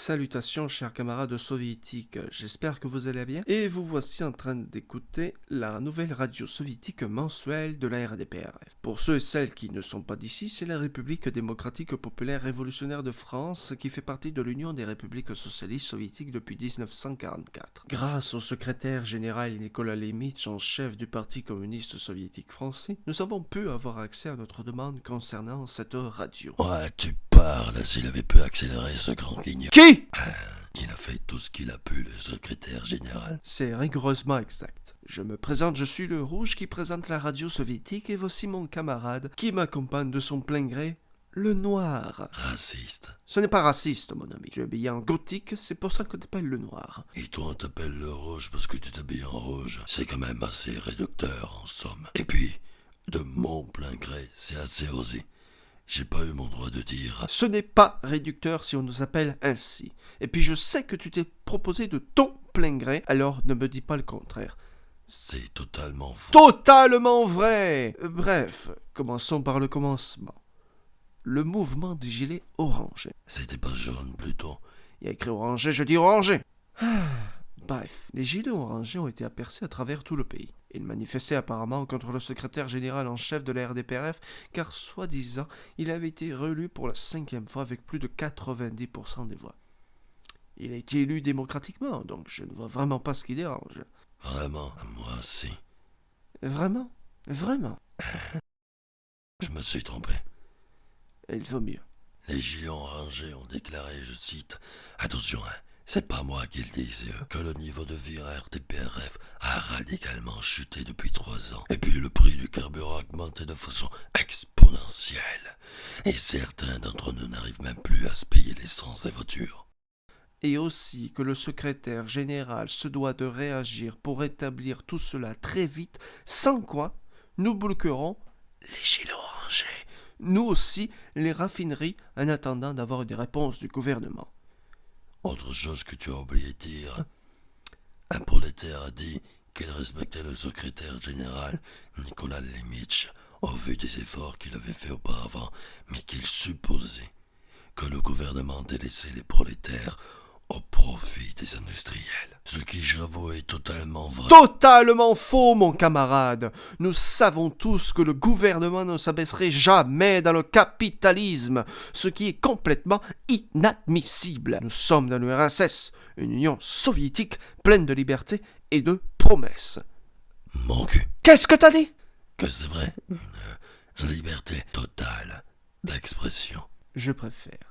Salutations chers camarades soviétiques, j'espère que vous allez bien et vous voici en train d'écouter la nouvelle radio soviétique mensuelle de la RDPRF. Pour ceux et celles qui ne sont pas d'ici, c'est la République démocratique populaire révolutionnaire de France qui fait partie de l'Union des républiques socialistes soviétiques depuis 1944. Grâce au secrétaire général Nicolas Lemitch, en chef du Parti communiste soviétique français, nous avons pu avoir accès à notre demande concernant cette radio. Ouais, tu parles, s'il avait pu accélérer ce grand guignol. Qui? Il a fait tout ce qu'il a pu, le secrétaire général. C'est rigoureusement exact. Je me présente, je suis le Rouge qui présente la radio soviétique et voici mon camarade qui m'accompagne de son plein gré, le Noir. Raciste. Ce n'est pas raciste, mon ami. Tu es habillé en gothique, c'est pour ça que t'appelles le Noir. Et toi, on t'appelle le Rouge parce que tu t'habilles en rouge. C'est quand même assez réducteur, en somme. Et puis, de mon plein gré, c'est assez osé. J'ai pas eu mon droit de dire. Ce n'est pas réducteur si on nous appelle ainsi. Et puis je sais que tu t'es proposé de ton plein gré, alors ne me dis pas le contraire. C'est totalement faux. Totalement vrai. Bref, commençons par le commencement. Le mouvement des gilets orangés. C'était pas jaune, plutôt. Il y a écrit orangé, je dis orangé. Bref, les gilets orangés ont été aperçus à travers tout le pays. Ils manifestaient apparemment contre le secrétaire général en chef de la RDPRF, car soi-disant, il avait été réélu pour la 5e fois avec plus de 90% des voix. Il a été élu démocratiquement, donc je ne vois vraiment pas ce qui dérange. Vraiment, moi aussi. Vraiment? Vraiment? Je me suis trompé. Il vaut mieux. Les gilets orangés ont déclaré, je cite, « Attention, c'est pas moi qui le dis, c'est eux, que le niveau de vie à RDPRF a radicalement chuté depuis 3 ans. Et puis le prix du carburant a augmenté de façon exponentielle. Et certains d'entre nous n'arrivent même plus à se payer l'essence des voitures. » Et aussi que le secrétaire général se doit de réagir pour établir tout cela très vite, sans quoi nous bloquerons les gilets orangés. Nous aussi, les raffineries, en attendant d'avoir une réponse du gouvernement. Autre chose que tu as oublié de dire, un prolétaire a dit qu'il respectait le secrétaire général Nicolas Lemitch au vu des efforts qu'il avait fait auparavant, mais qu'il supposait que le gouvernement délaissait les prolétaires au profit des industriels. Ce qui, j'avoue, est totalement vrai. Totalement faux, mon camarade. Nous savons tous que le gouvernement ne s'abaisserait jamais dans le capitalisme, ce qui est complètement inadmissible. Nous sommes dans l'URSS, une union soviétique pleine de liberté et de promesses. Mon cul. Qu'est-ce que t'as dit? Que c'est vrai, une liberté totale d'expression. Je préfère.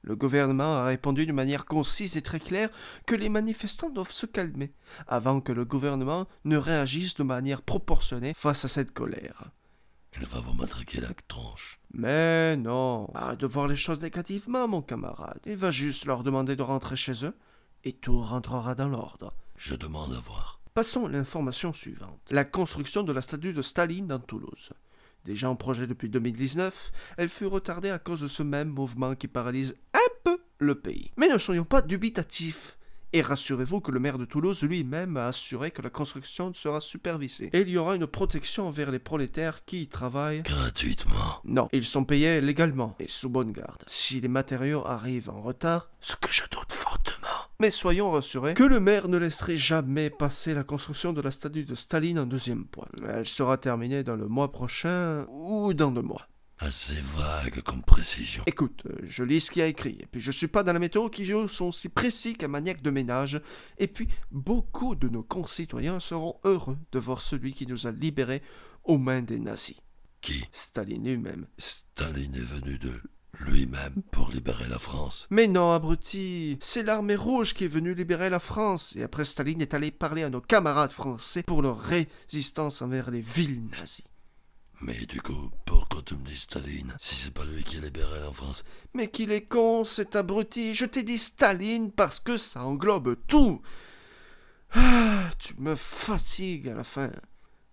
Le gouvernement a répondu d'une manière concise et très claire que les manifestants doivent se calmer, avant que le gouvernement ne réagisse de manière proportionnée face à cette colère. Il va vous matraquer la tronche. Mais non, arrête de voir les choses négativement, mon camarade. Il va juste leur demander de rentrer chez eux, et tout rentrera dans l'ordre. Je demande à voir. Passons à l'information suivante. La construction de la statue de Staline dans Toulouse. Déjà en projet depuis 2019, elle fut retardée à cause de ce même mouvement qui paralyse un peu le pays. Mais ne soyons pas dubitatifs. Et rassurez-vous que le maire de Toulouse lui-même a assuré que la construction sera supervisée. Et il y aura une protection envers les prolétaires qui y travaillent. Gratuitement. Non, ils sont payés légalement et sous bonne garde. Si les matériaux arrivent en retard, ce que je doute fortement. Mais soyons rassurés que le maire ne laisserait jamais passer la construction de la statue de Staline en deuxième point. Elle sera terminée dans le mois prochain ou dans 2 mois. Assez vague comme précision. Écoute, je lis ce qu'il y a écrit, et puis je suis pas dans la météo qui sont aussi précis qu'un maniaque de ménage, et puis beaucoup de nos concitoyens seront heureux de voir celui qui nous a libérés aux mains des nazis. Qui? Staline lui-même. Staline est venu de lui-même pour libérer la France. Mais non, abruti, c'est l'armée rouge qui est venue libérer la France, et après Staline est allé parler à nos camarades français pour leur résistance envers les villes nazis. Mais du coup, pourquoi tu me dis Staline, si c'est pas lui qui a libéré la France? Mais qu'il est con, cet abruti. Je t'ai dit Staline parce que ça englobe tout. Ah, tu me fatigues à la fin.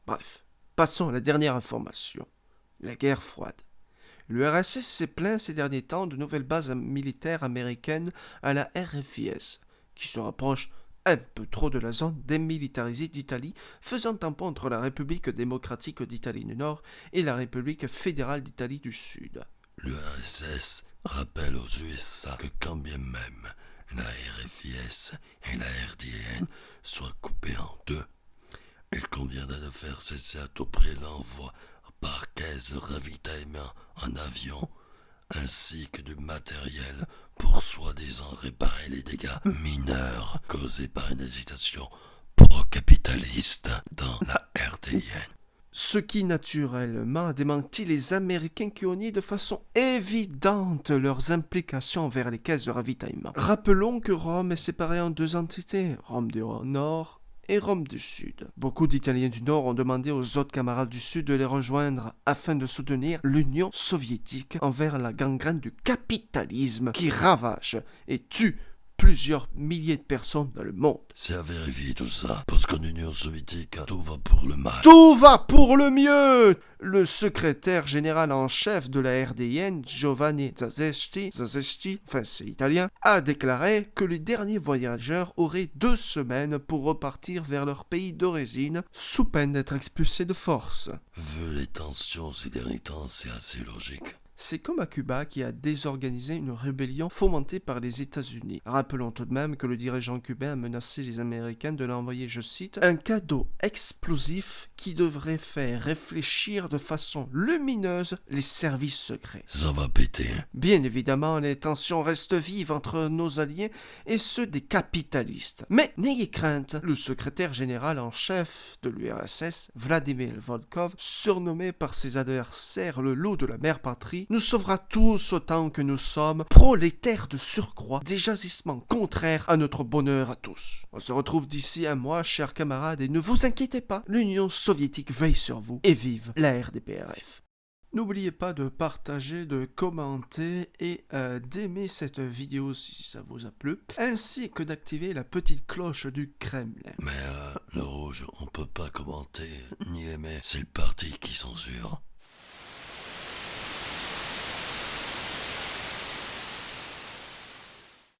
Bref, passons à la dernière information. La guerre froide. L'URSS s'est plaint ces derniers temps de nouvelles bases militaires américaines à la RFIS, qui se rapproche un peu trop de la zone démilitarisée d'Italie, faisant tampon entre la République démocratique d'Italie du Nord et la République fédérale d'Italie du Sud. L'URSS rappelle aux USA que quand bien même la RFIS et la RDN soient coupées en deux. Il conviendrait de faire cesser à tout prix l'envoi par caisse de ravitaillement en avion, ainsi que du matériel pour soi-disant réparer les dégâts mineurs causés par une agitation pro-capitaliste dans la RDN. Ce qui naturellement a démenti les Américains qui ont nié de façon évidente leurs implications envers les caisses de ravitaillement. Rappelons que Rome est séparée en deux entités, Rome du Nord et Rome du Sud. Beaucoup d'Italiens du Nord ont demandé aux autres camarades du Sud de les rejoindre afin de soutenir l'Union soviétique envers la gangrène du capitalisme qui ravage et tue plusieurs milliers de personnes dans le monde. C'est à vérifier tout ça, parce qu'en Union soviétique, tout va pour le mal. Tout va pour le mieux! Le secrétaire général en chef de la RDN, Giovanni Zazetti, enfin c'est italien, a déclaré que les derniers voyageurs auraient 2 semaines pour repartir vers leur pays d'origine, sous peine d'être expulsés de force. Vu les tensions ces derniers temps, c'est assez logique. C'est comme à Cuba qui a désorganisé une rébellion fomentée par les États-Unis. Rappelons tout de même que le dirigeant cubain a menacé les Américains de l'envoyer, je cite, un cadeau explosif qui devrait faire réfléchir de façon lumineuse les services secrets. Ça va péter. Bien évidemment, les tensions restent vives entre nos alliés et ceux des capitalistes. Mais n'ayez crainte, le secrétaire général en chef de l'URSS, Vladimir Volkov, surnommé par ses adversaires le loup de la mère patrie, nous sauvera tous autant que nous sommes prolétaires de surcroît, des jagissements contraires à notre bonheur à tous. On se retrouve d'ici un mois, chers camarades, et ne vous inquiétez pas, l'Union soviétique veille sur vous, et vive la RDPRF. N'oubliez pas de partager, de commenter et d'aimer cette vidéo si ça vous a plu, ainsi que d'activer la petite cloche du Kremlin. Mais le rouge, on peut pas commenter ni aimer, c'est le parti qui censure.